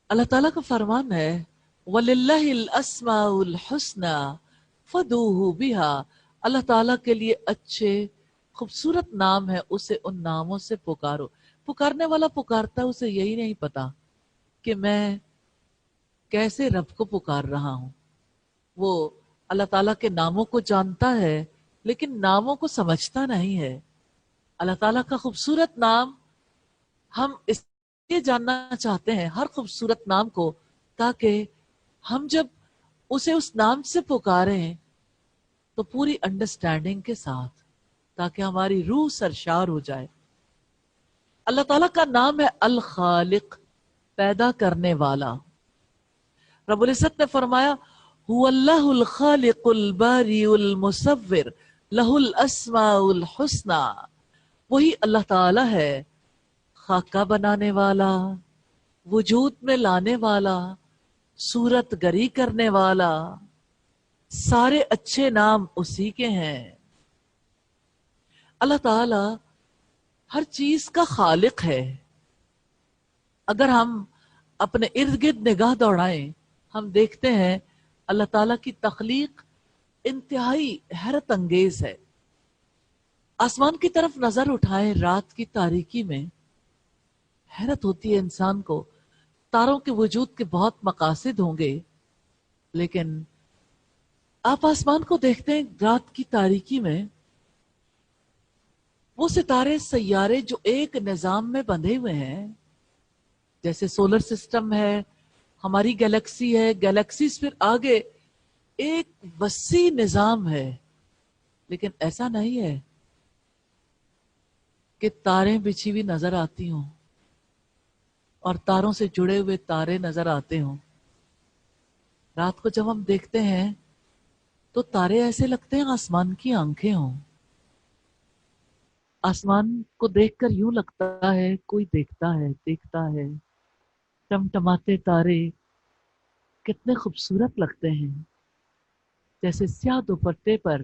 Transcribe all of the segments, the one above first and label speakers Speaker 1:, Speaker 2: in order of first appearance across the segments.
Speaker 1: اللہ تعالیٰ کا فرمان ہے وَلِلَّهِ الْأَسْمَاءُ الْحُسْنَى فَادْعُوهُ بِهَا، اللہ تعالیٰ کے لیے اچھے خوبصورت نام ہے، اسے ان ناموں سے پکارو۔ پکارنے والا پکارتا ہے، اسے یہی نہیں پتا کہ میں کیسے رب کو پکار رہا ہوں۔ وہ اللہ تعالیٰ کے ناموں کو جانتا ہے لیکن ناموں کو سمجھتا نہیں ہے۔ اللہ تعالیٰ کا خوبصورت نام ہم اس لیے جاننا چاہتے ہیں، ہر خوبصورت نام کو، تاکہ ہم جب اسے اس نام سے پکاریں تو پوری انڈرسٹینڈنگ کے ساتھ، تاکہ ہماری روح سرشار ہو جائے۔ اللہ تعالیٰ کا نام ہے الخالق، پیدا کرنے والا۔ رب العزت نے فرمایا هو اللہ الخالق الباری المصور لہ الاسماء الحسنى، وہی اللہ تعالیٰ ہے، خاکہ بنانے والا، وجود میں لانے والا، صورت گری کرنے والا، سارے اچھے نام اسی کے ہیں۔ اللہ تعالیٰ ہر چیز کا خالق ہے۔ اگر ہم اپنے ارد گرد نگاہ دوڑائیں، ہم دیکھتے ہیں اللہ تعالیٰ کی تخلیق انتہائی حیرت انگیز ہے۔ آسمان کی طرف نظر اٹھائیں رات کی تاریکی میں، حیرت ہوتی ہے انسان کو۔ تاروں کے وجود کے بہت مقاصد ہوں گے، لیکن آپ آسمان کو دیکھتے ہیں رات کی تاریکی میں، وہ ستارے سیارے جو ایک نظام میں بندھے ہوئے ہیں، جیسے سولر سسٹم ہے، ہماری گیلیکسی ہے، گیلیکسیز پھر آگے ایک وسیع نظام ہے، لیکن ایسا نہیں ہے کہ تاریں بچھی ہوئی نظر آتی ہوں اور تاروں سے جڑے ہوئے تارے نظر آتے ہوں۔ رات کو جب ہم دیکھتے ہیں تو تارے ایسے لگتے ہیں آسمان کی آنکھیں ہوں۔ آسمان کو دیکھ کر یوں لگتا ہے کوئی دیکھتا ہے، دیکھتا ہے۔ ٹمٹماتے تارے کتنے خوبصورت لگتے ہیں، جیسے سیاہ دوپٹے پر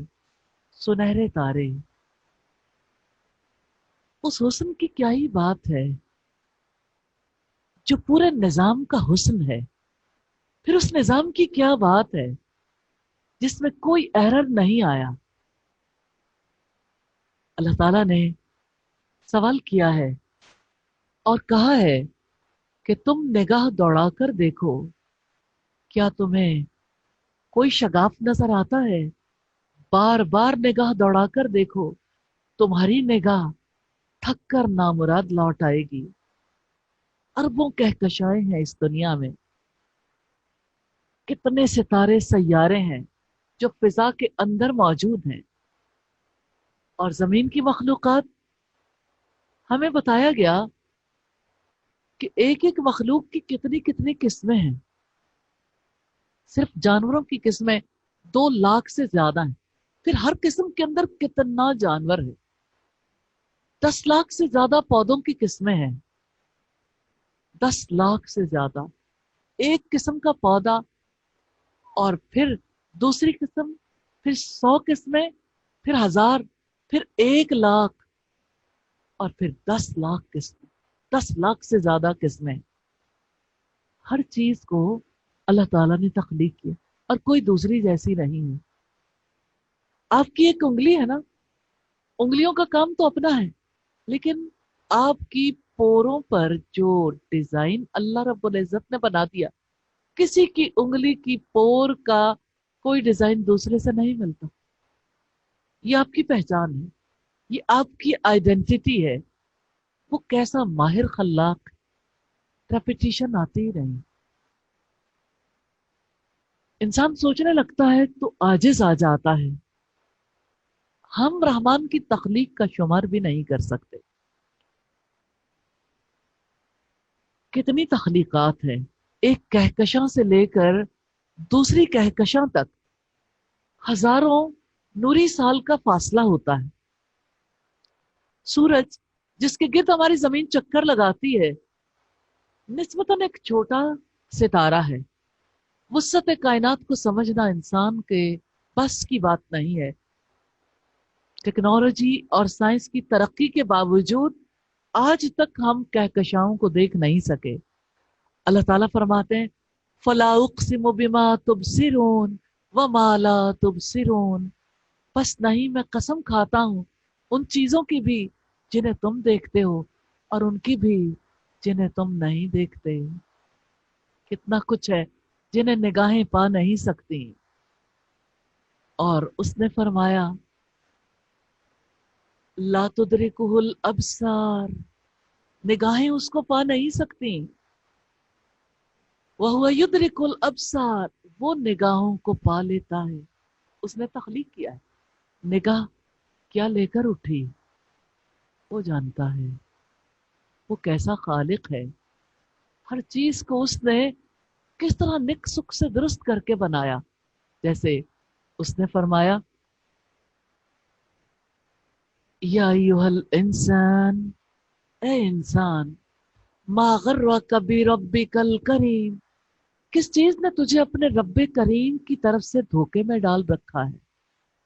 Speaker 1: سنہرے تارے۔ اس حسن کی کیا ہی بات ہے جو پورے نظام کا حسن ہے۔ پھر اس نظام کی کیا بات ہے جس میں کوئی ایرر نہیں آیا۔ اللہ تعالیٰ نے سوال کیا ہے اور کہا ہے کہ تم نگاہ دوڑا کر دیکھو، کیا تمہیں کوئی شگاف نظر آتا ہے؟ بار بار نگاہ دوڑا کر دیکھو، تمہاری نگاہ تھک کر نامراد لوٹ آئے گی۔ اربوں کہکشائیں ہیں اس دنیا میں، کتنے ستارے سیارے ہیں جو فضا کے اندر موجود ہیں، اور زمین کی مخلوقات ہمیں بتایا گیا کہ ایک ایک مخلوق کی کتنی کتنی قسمیں ہیں۔ صرف جانوروں کی قسمیں 2 لاکھ سے زیادہ ہیں، پھر ہر قسم کے اندر کتنا جانور ہے۔ 10 لاکھ سے زیادہ پودوں کی قسمیں ہیں، 10 لاکھ سے زیادہ ایک قسم کا پودا، اور پھر دوسری قسم، پھر 100 قسمیں، پھر 1000، پھر 1 لاکھ، اور پھر 10 لاکھ قسمیں، 10 لاکھ سے زیادہ قسمیں۔ ہر چیز کو اللہ تعالیٰ نے تخلیق کیا اور کوئی دوسری جیسی نہیں ہے۔ آپ کی ایک انگلی ہے نا، انگلیوں کا کام تو اپنا ہے، لیکن آپ کی پوروں پر جو ڈیزائن اللہ رب العزت نے بنا دیا، کسی کی انگلی کی پور کا کوئی ڈیزائن دوسرے سے نہیں ملتا۔ یہ آپ کی پہچان ہے، یہ آپ کی آئیڈینٹی ہے۔ وہ کیسا ماہر خلاق، ریپیٹیشن آتی ہی نہیں۔ انسان سوچنے لگتا ہے تو عاجز آ جاتا ہے۔ ہم رحمان کی تخلیق کا شمار بھی نہیں کر سکتے۔ کتنی تخلیقات ہیں، ایک کہکشاں سے لے کر دوسری کہکشاں تک ہزاروں نوری سال کا فاصلہ ہوتا ہے۔ سورج جس کے گرد ہماری زمین چکر لگاتی ہے، نسبتاً ایک چھوٹا ستارہ ہے۔ وسعت کائنات کو سمجھنا انسان کے بس کی بات نہیں ہے۔ ٹیکنالوجی اور سائنس کی ترقی کے باوجود آج تک ہم کہکشاؤں کو دیکھ نہیں سکے۔ اللہ تعالیٰ فرماتے ہیں فلا اقسم بما تبصرون وما لا تبصرون، بس نہیں میں قسم کھاتا ہوں ان چیزوں کی بھی جنہیں تم دیکھتے ہو اور ان کی بھی جنہیں تم نہیں دیکھتے. کتنا کچھ ہے جنہیں نگاہیں پا نہیں سکتی. اور اس نے فرمایا لا تدرکہ الابصار، نگاہیں اس کو پا نہیں سکتی. وہو یدرک الابصار، وہ نگاہوں کو پا لیتا ہے. اس نے تخلیق کیا ہے، نگاہ کیا لے کر اٹھی وہ جانتا ہے. وہ کیسا خالق ہے، ہر چیز کو اس نے کس طرح نک سک سے درست کر کے بنایا. جیسے اس نے فرمایا یا ایھا الانسان، اے انسان، ما غرک بربک الکریم، کس چیز نے تجھے اپنے رب کریم کی طرف سے دھوکے میں ڈال رکھا ہے.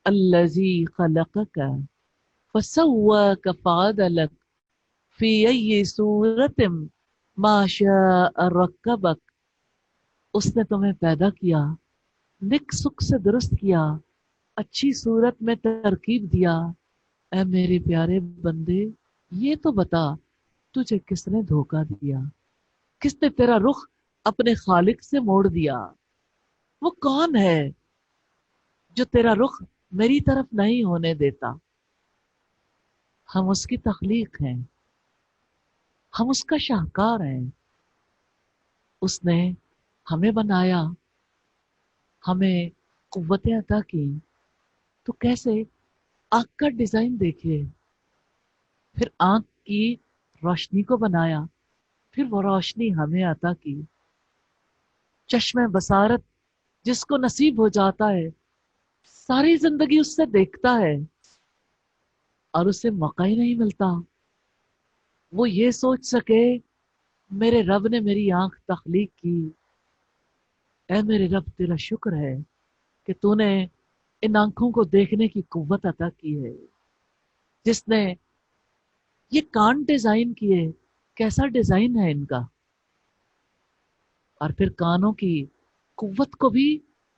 Speaker 1: الذی خلقک فسواک فعدلک فی ای صورت ما شاء رکبک، اس نے تمہیں پیدا کیا، نک سک سے درست کیا، اچھی صورت میں ترکیب دیا. اے میرے پیارے بندے یہ تو بتا تجھے کس نے دھوکہ دیا، کس نے تیرا رخ اپنے خالق سے موڑ دیا. وہ کون ہے جو تیرا رخ میری طرف نہیں ہونے دیتا. ہم اس کی تخلیق ہیں، ہم اس کا شاہکار ہیں. اس نے ہمیں بنایا، ہمیں قوتیں عطا کی. تو کیسے آنکھ کا ڈیزائن دیکھیے، پھر آنکھ کی روشنی کو بنایا، پھر وہ روشنی ہمیں عطا کی. چشم بصارت جس کو نصیب ہو جاتا ہے ساری زندگی اس سے دیکھتا ہے اور اسے موقع ہی نہیں ملتا وہ یہ سوچ سکے میرے رب نے میری آنکھ تخلیق کی. اے میرے رب تیرا شکر ہے کہ تو نے ان آنکھوں کو دیکھنے کی قوت عطا کی ہے. جس نے یہ کان ڈیزائن کیے، کیسا ڈیزائن ہے ان کا، اور پھر کانوں کی قوت کو بھی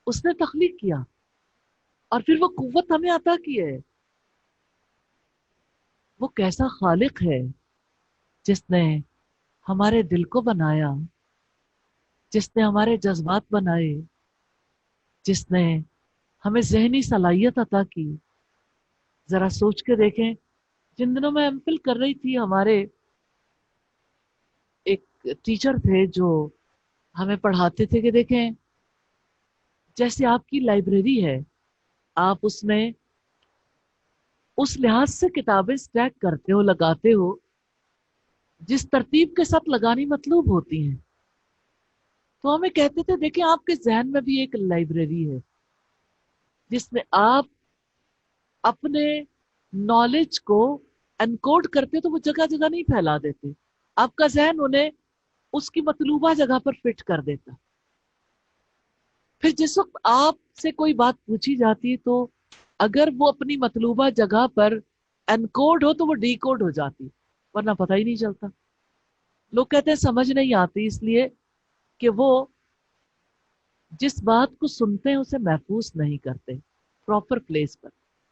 Speaker 1: اس نے تخلیق کیا اور پھر وہ قوت ہمیں عطا کی ہے. وہ کیسا خالق ہے جس نے ہمارے دل کو بنایا، جس نے ہمارے جذبات بنائے، جس نے ہمیں ذہنی صلاحیت عطا کی. ذرا سوچ کے دیکھیں، جن دنوں میں ایم فل کر رہی تھی ہمارے ایک ٹیچر تھے جو ہمیں پڑھاتے تھے کہ دیکھیں جیسے آپ کی لائبریری ہے، آپ اس میں اس لحاظ سے کتابیں سٹیک کرتے ہو، لگاتے ہو جس ترتیب کے ساتھ لگانی مطلوب ہوتی ہیں. تو ہمیں کہتے تھے دیکھیں آپ کے ذہن میں بھی ایک لائبریری ہے جس میں آپ اپنے نالج کو انکوڈ کرتے تو وہ جگہ جگہ نہیں پھیلا دیتے، آپ کا ذہن انہیں اس کی مطلوبہ جگہ پر فٹ کر دیتا. پھر جس وقت آپ سے کوئی بات پوچھی جاتی تو اگر وہ اپنی مطلوبہ جگہ پر انکوڈ ہو تو وہ ڈی کوڈ ہو جاتی، ورنہ پتہ ہی نہیں چلتا. لوگ کہتے ہیں سمجھ نہیں آتی اس لیے کہ وہ جس بات کو سنتے ہیں اسے محفوظ نہیں کرتے پراپر پلیس پر.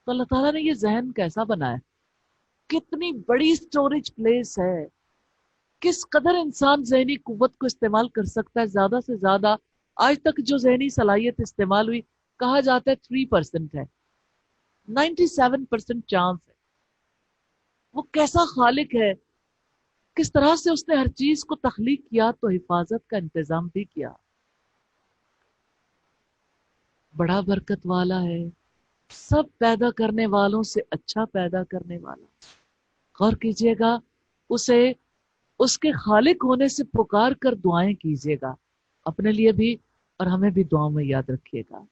Speaker 1: تو اللہ تعالیٰ نے یہ ذہن کیسا بنایا، کتنی بڑی سٹوریج پلیس ہے، کس قدر انسان ذہنی قوت کو استعمال کر سکتا ہے. زیادہ سے زیادہ آج تک جو ذہنی صلاحیت استعمال ہوئی کہا جاتا ہے 3% ہے، 97% چانس ہے. وہ کیسا خالق ہے، کس طرح سے اس نے ہر چیز کو تخلیق کیا تو حفاظت کا انتظام بھی کیا. بڑا برکت والا ہے، سب پیدا کرنے والوں سے اچھا پیدا کرنے والا. غور کیجئے گا، اسے اس کے خالق ہونے سے پکار کر دعائیں کیجئے گا، اپنے لیے بھی اور ہمیں بھی دعاؤں میں یاد رکھیے گا.